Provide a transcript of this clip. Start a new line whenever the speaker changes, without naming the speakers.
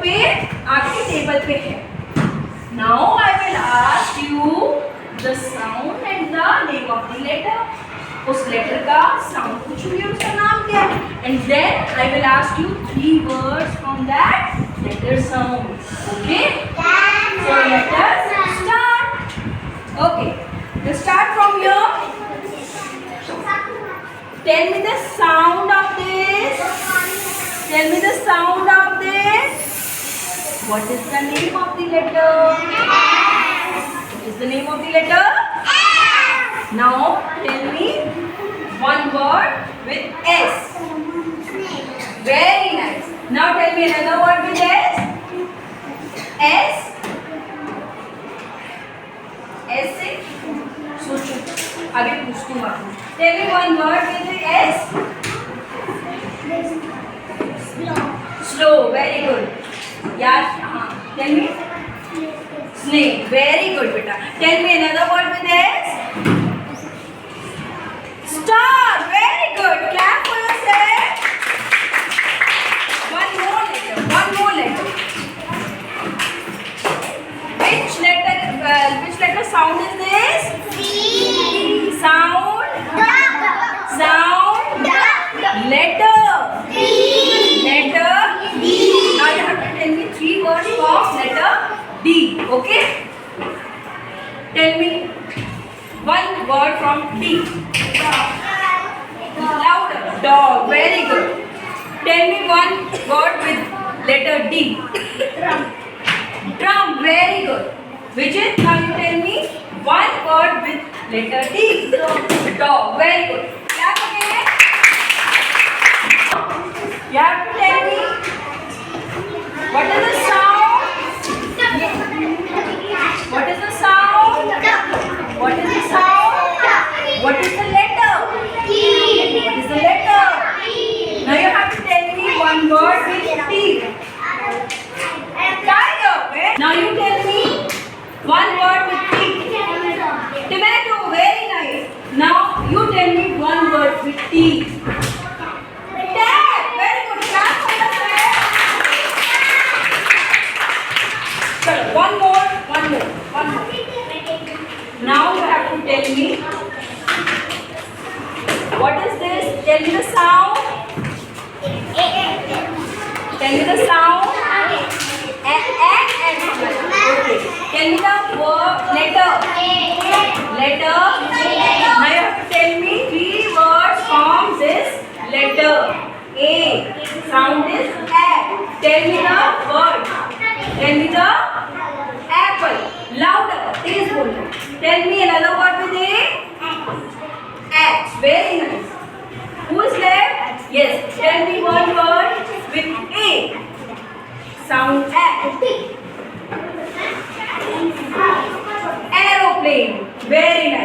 पे आपके टेबल पे है. Now I will ask you the sound and the name of the letter. उस लेटर का साउंड पूछूंगी, उसका नाम क्या है. And then I will ask you 3 words from that letter sound. Okay? So let us start. Okay. Let's start from here. Tell me the sound of this. Tell me the sound of this. What is the name of the letter? What is the name of the letter? Now tell me one word with S. Very nice. Now tell me another word with S. S. S से सोचो. अभी पूछती हूँ आपको. Tell me one word with S. Slow. Very good. यार हाँ. Tell me. Snake. Very good बेटा. Tell me another word with S. Star. Very good. Clap for yourself. One more letter. One more letter. Which letter sound is this? C. Sound. Sound. Letter. Letter D. Now you have to tell me 3 words of letter D. Okay? Tell me one word from D. Louder. Dog. Very good. Tell me one word with letter D. Drum. Very good. Vijay, now you tell me one word with letter D. Dog. Very good. Clap again. You have to tell me what is the sound? What is the sound? What is the sound? What is the letter? What is the letter? Now you have to tell me one word with T. Tiger. Now you tell me one word with T. Tomato. Very nice. Now you tell me one word with T. Tap. Very good. Clap for yourself. Chalo, one more. Now you have to tell me what is this? Tell me the sound. Tell me the sound. Okay. Tell me the word letter. Letter. Now you have to tell me 3 words from this letter. A. Sound is A. Tell me the word. Tell me the apple. Louder. Please hold. Tell me another word with A. X. Very nice. Who is left? Yes. Tell me one word with A. Sound A. Aeroplane. Very nice.